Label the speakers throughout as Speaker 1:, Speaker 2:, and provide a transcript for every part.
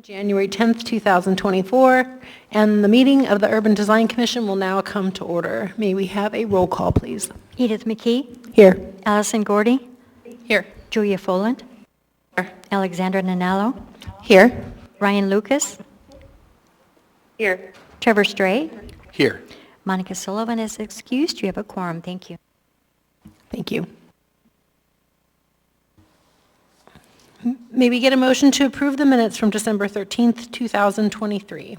Speaker 1: January 10th, 2024, and the meeting of the Urban Design Commission will now come to order. May we have a roll call, please?
Speaker 2: Edith McKee.
Speaker 1: Here.
Speaker 2: Allison Gordy.
Speaker 1: Here.
Speaker 2: Julia Foland.
Speaker 1: Here.
Speaker 2: Alexandra Nanalo.
Speaker 1: Here.
Speaker 2: Ryan Lucas.
Speaker 1: Here.
Speaker 2: Trevor Stray.
Speaker 3: Here.
Speaker 2: Monica Sullivan is excused. You have a quorum. Thank you.
Speaker 1: Thank you. May we get a motion to approve the minutes from December 13th, 2023?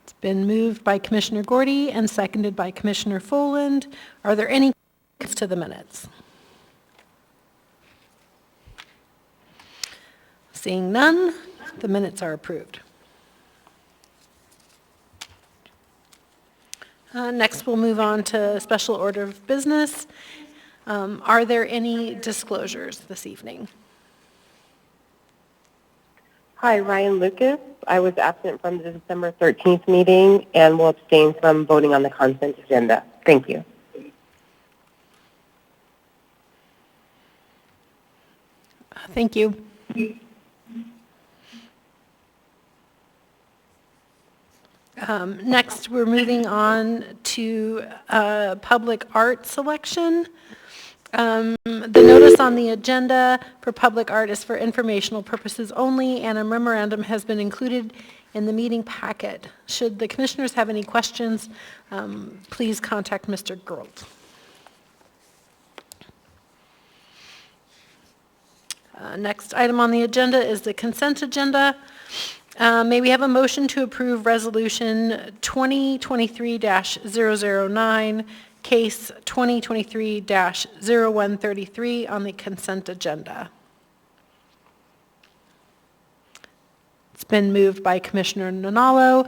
Speaker 1: It's been moved by Commissioner Gordy and seconded by Commissioner Foland. Are there any comments to the minutes? Seeing none, the minutes are approved. Next, we'll move on to special order of business. Are there any disclosures this evening?
Speaker 4: Hi, Ryan Lucas. I was absent from the December 13th meeting and will abstain from voting on the consent agenda. Thank you.
Speaker 1: Thank you. Next, we're moving on to public art selection. The notice on the agenda for public art is for informational purposes only, and a memorandum has been included in the meeting packet. Should the commissioners have any questions, please contact Mr. Gerlt. Next item on the agenda is the consent agenda. May we have a motion to approve Resolution 2023-009, Case 2023-0133 on the consent agenda? It's been moved by Commissioner Nanalo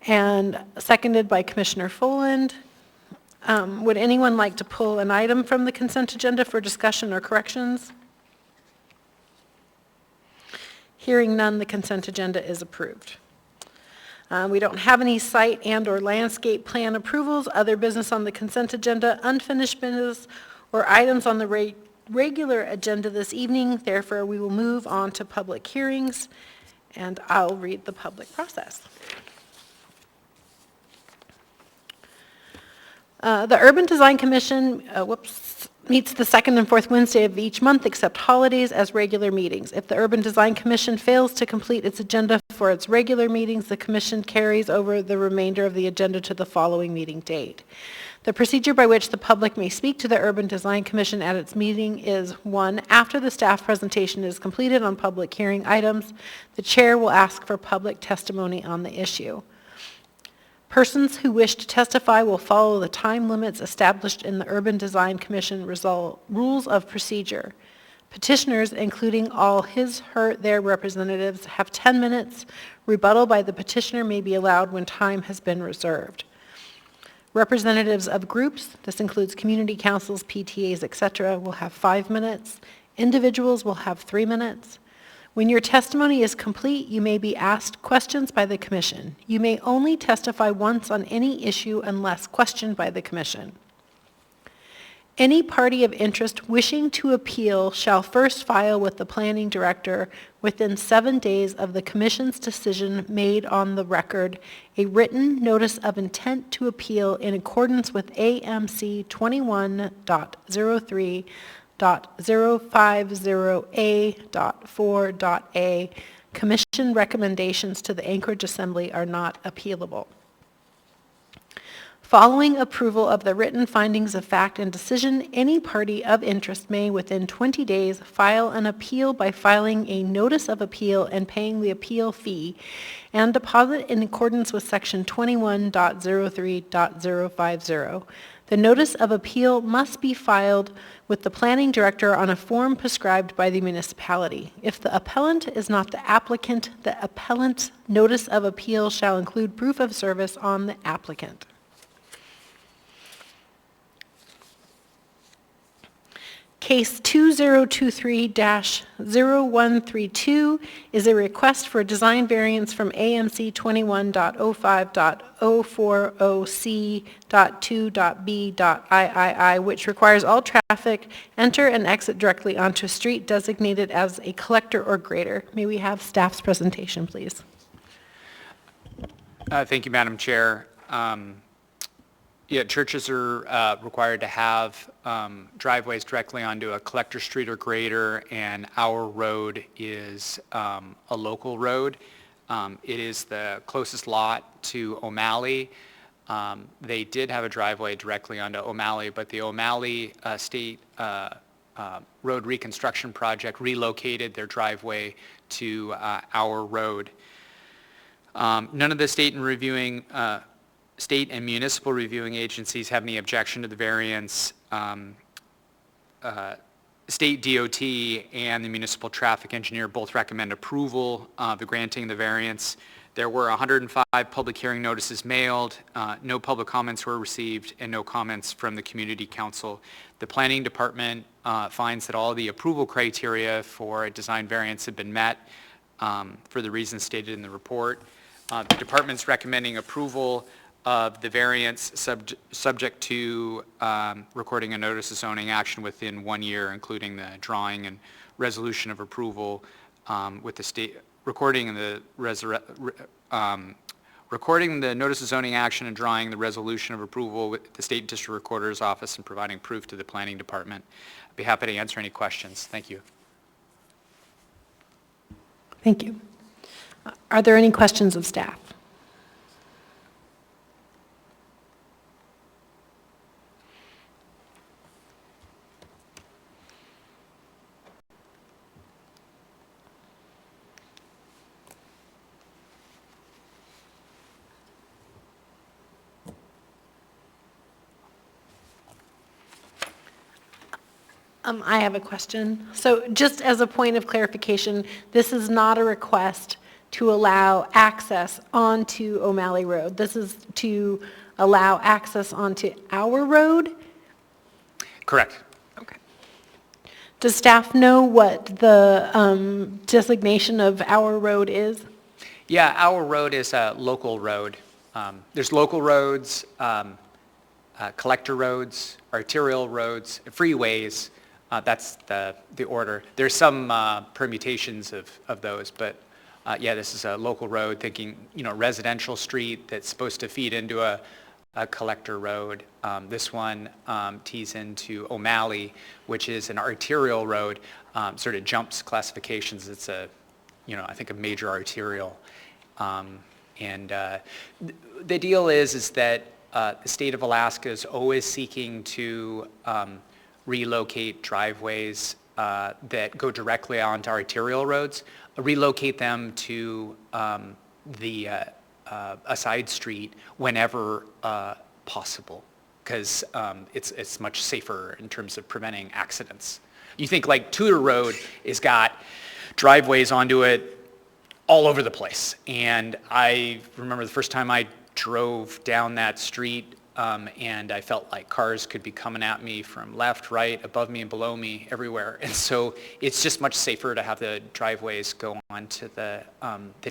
Speaker 1: and seconded by Commissioner Foland. Would anyone like to pull an item from the consent agenda for discussion or corrections? Hearing none, the consent agenda is approved. We don't have any site and or landscape plan approvals, other business on the consent agenda, unfinished business, or items on the regular agenda this evening. Therefore, we will move on to public hearings, and I'll read the public process. The Urban Design Commission meets the second and fourth Wednesday of each month except holidays as regular meetings. If the Urban Design Commission fails to complete its agenda for its regular meetings, the Commission carries over the remainder of the agenda to the following meeting date. The procedure by which the public may speak to the Urban Design Commission at its meeting is 1. After the staff presentation is completed on public hearing items, the chair will ask for public testimony on the issue. Persons who wish to testify will follow the time limits established in the Urban Design Commission rules of procedure. Petitioners, including all their representatives, have 10 minutes. Rebuttal by the petitioner may be allowed when time has been reserved. Representatives of groups, this includes community councils, PTAs, etc., will have 5 minutes. Individuals will have 3 minutes. When your testimony is complete, you may be asked questions by the Commission. You may only testify once on any issue unless questioned by the Commission. Any party of interest wishing to appeal shall first file with the Planning Director within 7 days of the Commission's decision made on the record a written notice of intent to appeal in accordance with AMC 21.003.050A.4.A. Commission recommendations to the Anchorage Assembly are not appealable. Following approval of the written findings of fact and decision, any party of interest may, within 20 days, file an appeal by filing a notice of appeal and paying the appeal fee, and deposit in accordance with Section 21.03.050. The notice of appeal must be filed with the Planning Director on a form prescribed by the municipality. If the appellant is not the applicant, the appellant's notice of appeal shall include proof of service on the applicant. Case 2023-0132 is a request for a design variance from AMC 21.050.C.2.B.III, which requires all traffic enter and exit directly onto a street designated as a collector or grader. May we have staff's presentation, please?
Speaker 3: Thank you, Madam Chair. Churches are required to have driveways directly onto a collector street or grader, and our road is a local road. It is the closest lot to O'Malley. They did have a driveway directly onto O'Malley, but the O'Malley State Road Reconstruction Project relocated their driveway to our road. None of the state and municipal reviewing agencies have any objection to the variance. State DOT and the municipal traffic engineer both recommend approval of the granting the variance. There were 105 public hearing notices mailed, no public comments were received, and no comments from the community council. The planning department finds that all the approval criteria for a design variance have been met for the reasons stated in the report. The department's recommending approval of the variance subject to recording a notice of zoning action within 1 year, including the drawing and resolution of approval with the state, recording the notice of zoning action and drawing the resolution of approval with the State District Recorder's Office and providing proof to the Planning Department. I'd be happy to answer any questions. Thank you.
Speaker 1: Thank you. Are there any questions of staff? I have a question. So just as a point of clarification, this is not a request to allow access onto O'Malley Road. This is to allow access onto our road?
Speaker 3: Correct.
Speaker 1: Okay. Does staff know what the designation of our road is?
Speaker 3: Yeah, our road is a local road. There's local roads, collector roads, arterial roads, freeways. That's the order. There's some permutations of those, but yeah, this is a local road, thinking, residential street that's supposed to feed into a collector road. This one tees into O'Malley, which is an arterial road, sort of jumps classifications. It's I think a major arterial. The deal is that the state of Alaska is always seeking to relocate driveways that go directly onto arterial roads, relocate them to a side street whenever possible, because it's much safer in terms of preventing accidents. You think like Tudor Road has got driveways onto it all over the place, and I remember the first time I drove down that street, and I felt like cars could be coming at me from left, right, above me and below me, everywhere. And so it's just much safer to have the driveways go onto the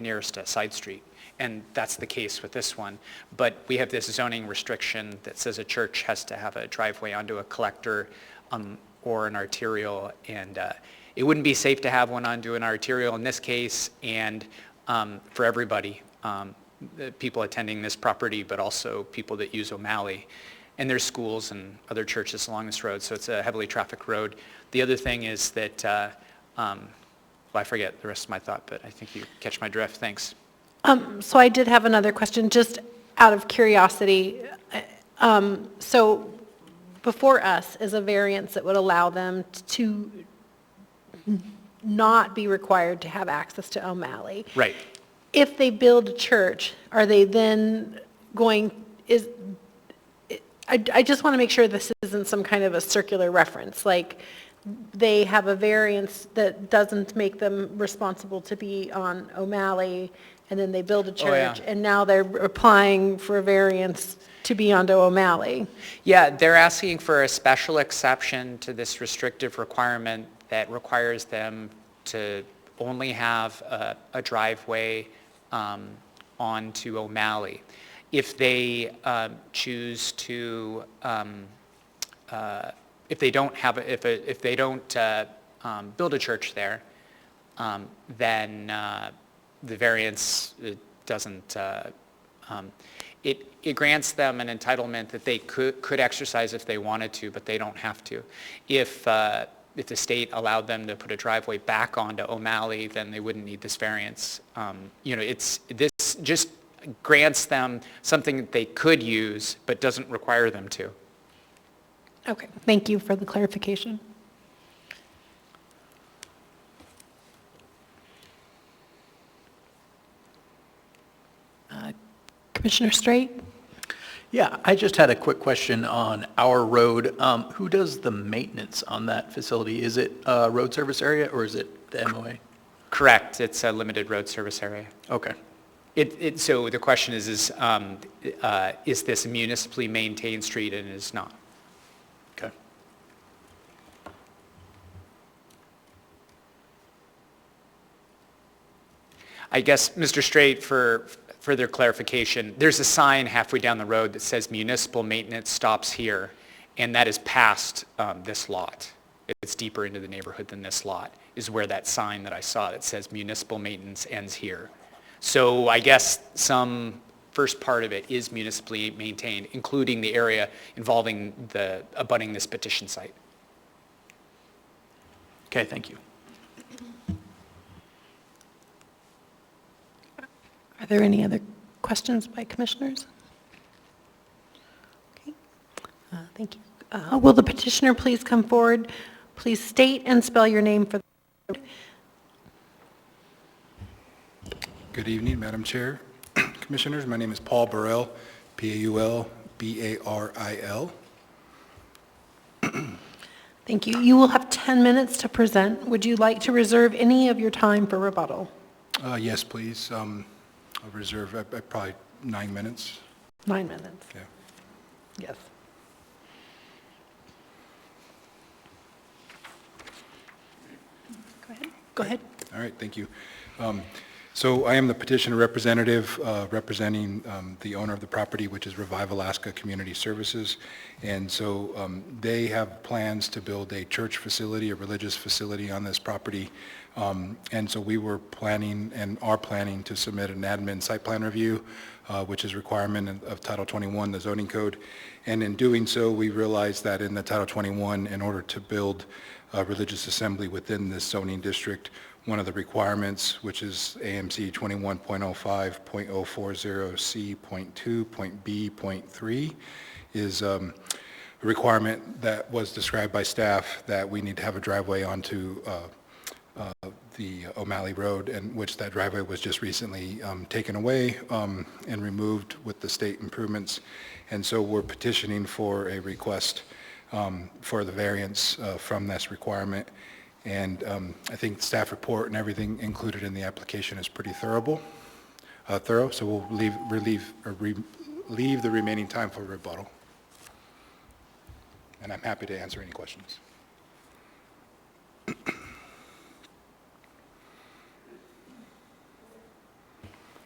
Speaker 3: nearest side street. And that's the case with this one. But we have this zoning restriction that says a church has to have a driveway onto a collector or an arterial. And it wouldn't be safe to have one onto an arterial in this case, and for everybody. The people attending this property, but also people that use O'Malley. And there's schools and other churches along this road, so it's a heavily trafficked road. The other thing is that, I forget the rest of my thought, but I think you catch my drift. Thanks.
Speaker 1: So I did have another question, just out of curiosity. So before us is a variance that would allow them to not be required to have access to O'Malley.
Speaker 3: Right.
Speaker 1: If they build a church, are they then going, I just want to make sure this isn't some kind of a circular reference, like they have a variance that doesn't make them responsible to be on O'Malley, and then they build a church, and now they're applying for a variance to be onto O'Malley.
Speaker 3: Yeah, they're asking for a special exception to this restrictive requirement that requires them to only have a driveway onto O'Malley. If they choose to, if they don't have, if they don't build a church there, then the variance doesn't. It grants them an entitlement that they could exercise if they wanted to, but they don't have to. If the state allowed them to put a driveway back onto O'Malley, then they wouldn't need this variance. This just grants them something that they could use, but doesn't require them to.
Speaker 1: Okay, thank you for the clarification. Commissioner Straight?
Speaker 5: Yeah, I just had a quick question on our road. Who does the maintenance on that facility? Is it a road service area or is it the MOA?
Speaker 3: Correct, it's a limited road service area.
Speaker 5: Okay.
Speaker 3: So the question is this a municipally maintained street? And it is not.
Speaker 5: Okay.
Speaker 3: I guess, Mr. Straight, for further clarification, there's a sign halfway down the road that says municipal maintenance stops here, and that is past this lot. It's deeper into the neighborhood than this lot, is where that sign that I saw that says municipal maintenance ends here. So I guess some first part of it is municipally maintained, including the area involving abutting this petition site.
Speaker 5: Okay, thank you.
Speaker 1: Are there any other questions by commissioners? Okay, thank you. Will the petitioner please come forward? Please state and spell your name for the...
Speaker 6: Good evening, Madam Chair, Commissioners. My name is Paul Burrell, Paul Baril.
Speaker 1: Thank you. You will have 10 minutes to present. Would you like to reserve any of your time for rebuttal?
Speaker 6: Yes, please. I'll reserve probably 9 minutes.
Speaker 1: 9 minutes.
Speaker 6: Yeah.
Speaker 1: Yes. Go ahead.
Speaker 6: All right, thank you. So I am the petitioner representative representing the owner of the property, which is Revive Alaska Community Services. And so they have plans to build a church facility, a religious facility on this property. And so we were planning and are planning to submit an admin site plan review, which is a requirement of Title 21, the zoning code. And in doing so, we realized that in the Title 21, in order to build a religious assembly within this zoning district, one of the requirements, which is AMC 21.05.040C.2.B.3, is a requirement that was described by staff that we need to have a driveway onto the O'Malley Road, and which that driveway was just recently taken away and removed with the state improvements. And so we're petitioning for a request for the variance from this requirement. And I think the staff report and everything included in the application is pretty thorough. So we'll leave the remaining time for rebuttal. And I'm happy to answer any questions.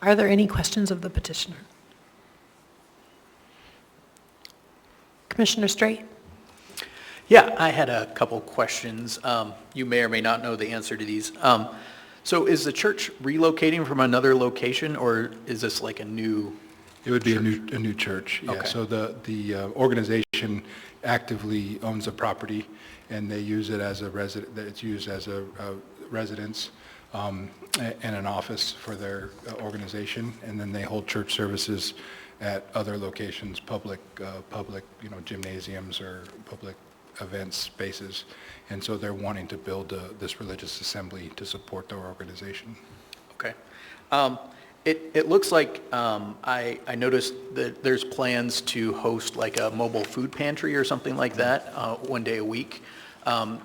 Speaker 1: Are there any questions of the petitioner? Commissioner Straight?
Speaker 5: Yeah, I had a couple questions. You may or may not know the answer to these. So is the church relocating from another location, or is this like a new?
Speaker 6: It would be a new church, yeah.
Speaker 5: Okay.
Speaker 6: So the organization actively owns a property, and they use it as a it's used as a residence and an office for their organization, and then they hold church services at other locations, public, gymnasiums or public event spaces. And so they're wanting to build this religious assembly to support their organization.
Speaker 5: Okay. It looks like I noticed that there's plans to host like a mobile food pantry or something like that one day a week. Do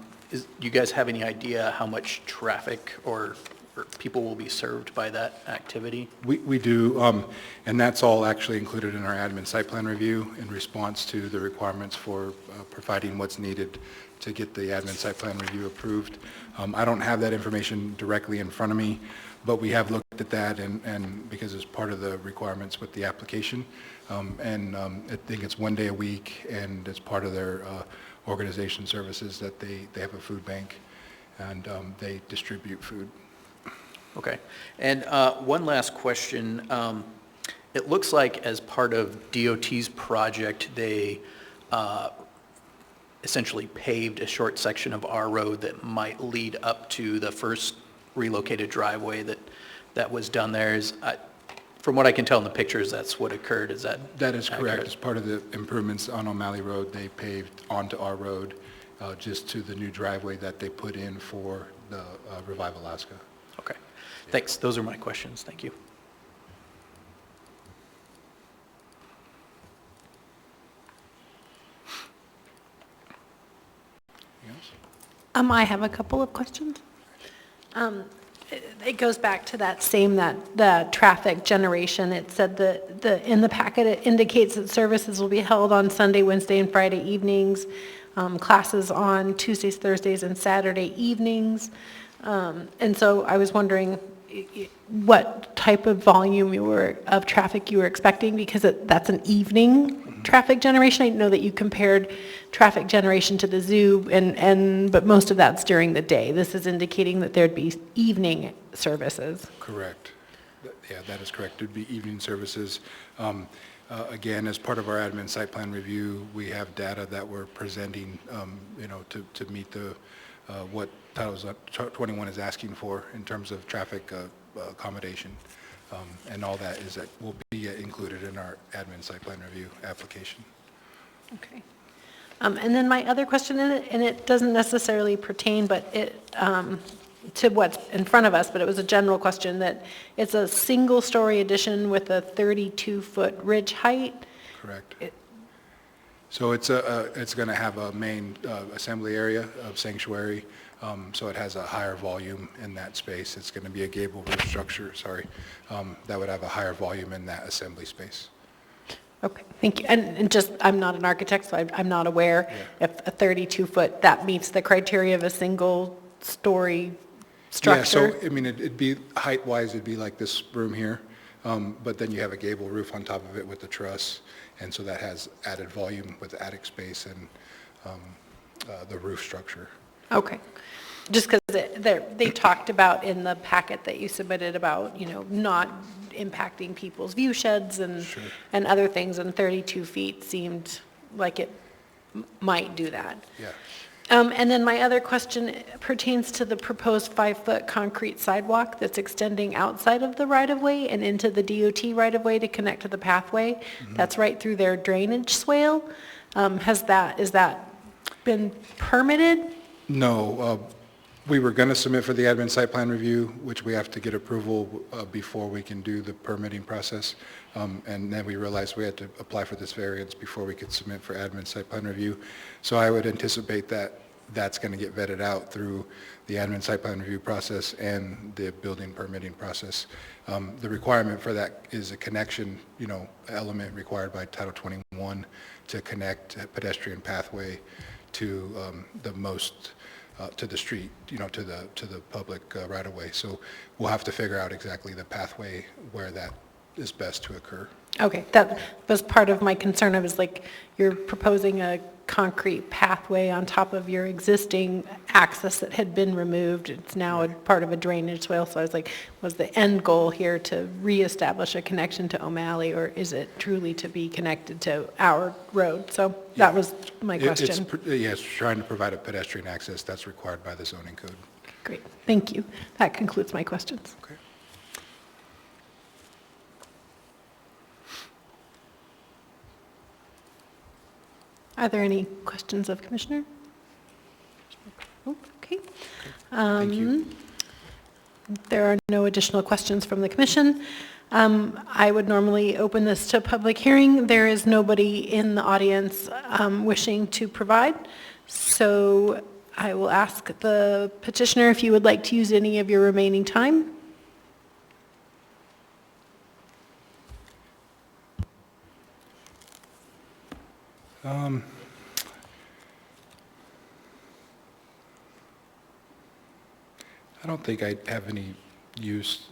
Speaker 5: you guys have any idea how much traffic or or people will be served by that activity?
Speaker 6: We do, and that's all actually included in our admin site plan review in response to the requirements for providing what's needed to get the admin site plan review approved. I don't have that information directly in front of me, but we have looked at that and because it's part of the requirements with the application. I think it's 1 day a week, and it's part of their organization services that they have a food bank, and they distribute food.
Speaker 5: Okay. And one last question. It looks like as part of DOT's project, they essentially paved a short section of our road that might lead up to the first relocated driveway that was done there. From what I can tell in the pictures, that's what occurred. Is that
Speaker 6: That is correct.
Speaker 5: accurate?
Speaker 6: As part of the improvements on O'Malley Road, they paved onto our road just to the new driveway that they put in for the Revive Alaska.
Speaker 5: Okay. Thanks. Those are my questions. Thank you.
Speaker 6: Anything else?
Speaker 1: I have a couple of questions. It goes back to the traffic generation. It said in the packet, it indicates that services will be held on Sunday, Wednesday, and Friday evenings, classes on Tuesdays, Thursdays, and Saturday evenings. And so I was wondering what type of volume of traffic you were expecting, because that's an evening traffic generation. I know that you compared traffic generation to the zoo, but most of that's during the day. This is indicating that there'd be evening services.
Speaker 6: Correct. Yeah, that is correct. It'd be evening services. Again, as part of our admin site plan review, we have data that we're presenting, to meet what Title 21 is asking for in terms of traffic accommodation. And all that will be included in our admin site plan review application.
Speaker 1: Okay. And then my other question, and it doesn't necessarily pertain, but to what's in front of us, but it was a general question, that it's a single-story addition with a 32-foot ridge height.
Speaker 6: Correct. So it's going to have a main assembly area of sanctuary, so it has a higher volume in that space. It's going to be a gable roof structure, that would have a higher volume in that assembly space.
Speaker 1: Okay, thank you. And just, I'm not an architect, so I'm not aware if a 32-foot, that meets the criteria of a single-story structure?
Speaker 6: Yeah, so, I mean, it'd be, height-wise, it'd be like this room here, but then you have a gable roof on top of it with the truss, and so that has added volume with the attic space and the roof structure.
Speaker 1: Okay. Just because they talked about in the packet that you submitted about, not impacting people's view sheds and other things, and 32 feet seemed like it might do that.
Speaker 6: Yeah.
Speaker 1: And then my other question pertains to the proposed 5-foot concrete sidewalk that's extending outside of the right-of-way and into the DOT right-of-way to connect to the pathway. Mm-hmm. That's right through their drainage swale. Is that been permitted?
Speaker 6: No, we were going to submit for the admin site plan review, which we have to get approval before we can do the permitting process. And then we realized we had to apply for this variance before we could submit for admin site plan review. So I would anticipate that that's going to get vetted out through the admin site plan review process and the building permitting process. The requirement for that is a connection, element required by Title 21 to connect a pedestrian pathway to to the street, to the public right-of-way. So we'll have to figure out exactly the pathway where that is best to occur.
Speaker 1: Okay, that was part of my concern. I was like, you're proposing a concrete pathway on top of your existing access that had been removed. It's now a part of a drainage swale. So I was like, was the end goal here to reestablish a connection to O'Malley, or is it truly to be connected to our road? So that was my question.
Speaker 6: It's trying to provide a pedestrian access that's required by the zoning code.
Speaker 1: Great, thank you. That concludes my questions.
Speaker 6: Okay.
Speaker 1: Are there any questions of Commissioner? Oh, okay.
Speaker 6: Thank you.
Speaker 1: There are no additional questions from the commission. I would normally open this to public hearing. There is nobody in the audience wishing to provide. So I will ask the petitioner if you would like to use any of your remaining time.
Speaker 6: I don't think I have any use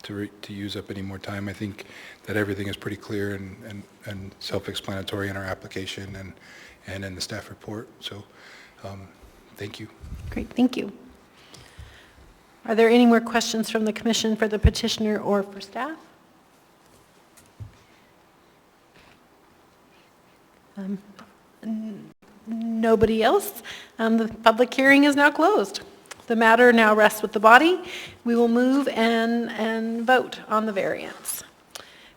Speaker 6: to use up any more time. I think that everything is pretty clear and self-explanatory in our application and in the staff report. So, thank you.
Speaker 1: Great, thank you. Are there any more questions from the commission for the petitioner or for staff? Nobody else? The public hearing is now closed. The matter now rests with the body. We will move and vote on the variance.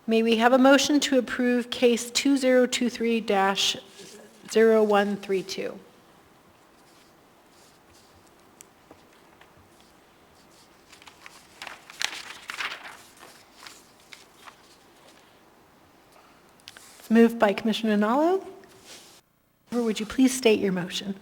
Speaker 1: May we have a motion to approve case 2023-0132? It's moved by Commissioner Nallo. Would you please state your motion?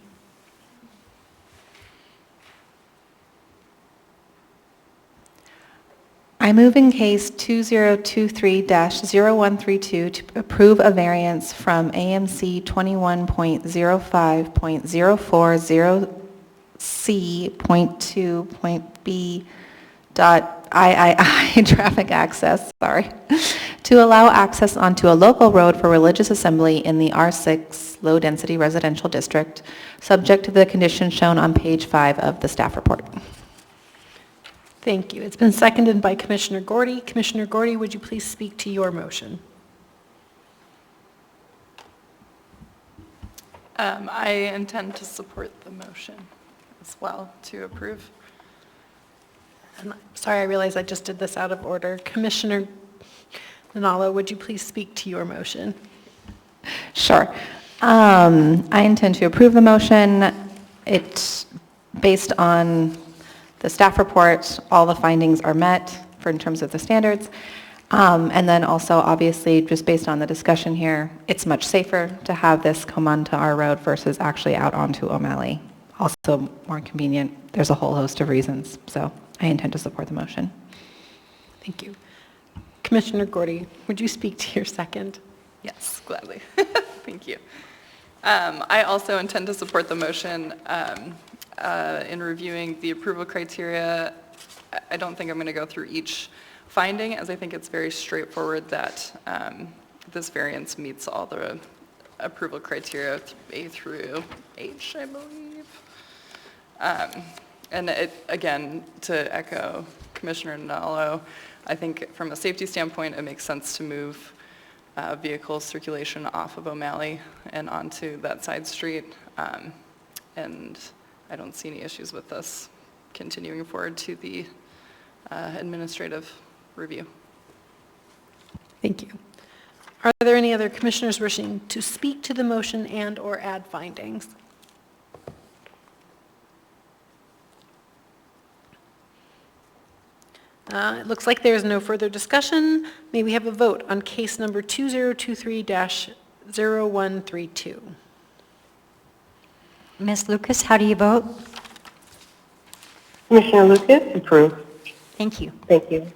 Speaker 7: I move in case 2023-0132 to approve a variance from AMC 21.05.04.0C.B.III traffic access, to allow access onto a local road for religious assembly in the R6 low-density residential district, subject to the conditions shown on page 5 of the staff report.
Speaker 1: Thank you. It's been seconded by Commissioner Gordy. Commissioner Gordy, would you please speak to your motion?
Speaker 8: I intend to support the motion as well to approve.
Speaker 1: Sorry, I realize I just did this out of order. Commissioner Nanalo, would you please speak to your motion?
Speaker 7: Sure. I intend to approve the motion. It's based on the staff report. All the findings are met in terms of the standards. And then also, obviously, just based on the discussion here, it's much safer to have this come onto our road versus actually out onto O'Malley. Also more convenient. There's a whole host of reasons. So I intend to support the motion.
Speaker 1: Thank you. Commissioner Gordy, would you speak to your second?
Speaker 8: Yes, gladly. Thank you. I also intend to support the motion. In reviewing the approval criteria, I don't think I'm going to go through each finding, as I think it's very straightforward that this variance meets all the approval criteria, A through H, I believe. And again, to echo Commissioner Nallo, I think from a safety standpoint, it makes sense to move vehicle circulation off of O'Malley and onto that side street. And I don't see any issues with us continuing forward to the administrative review.
Speaker 1: Thank you. Are there any other commissioners wishing to speak to the motion and or add findings? It looks like there is no further discussion. May we have a vote on case number 2023-0132?
Speaker 2: Ms. Lucas, how do you vote?
Speaker 4: Commissioner Lucas, approve.
Speaker 2: Thank you.
Speaker 4: Thank you.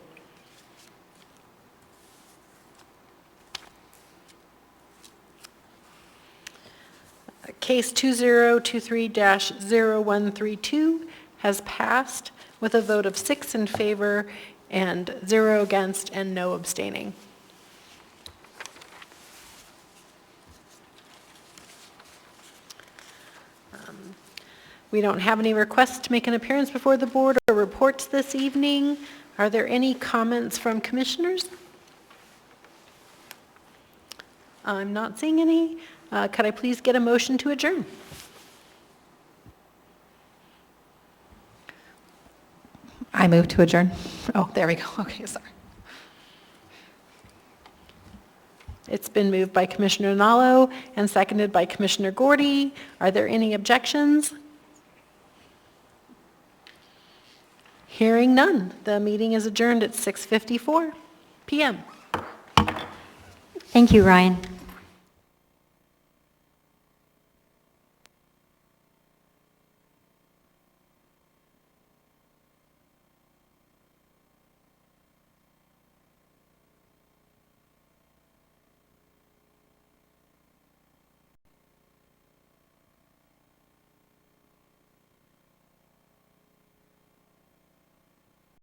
Speaker 1: Case 2023-0132 has passed with a vote of 6 in favor and 0 against and no abstaining. We don't have any requests to make an appearance before the board or reports this evening. Are there any comments from commissioners? I'm not seeing any. Could I please get a motion to adjourn?
Speaker 7: I move to adjourn. Oh, there we go. Okay, sorry.
Speaker 1: It's been moved by Commissioner Nallo and seconded by Commissioner Gordy. Are there any objections? Hearing none, the meeting is adjourned at 6:54 p.m.
Speaker 2: Thank you, Ryan.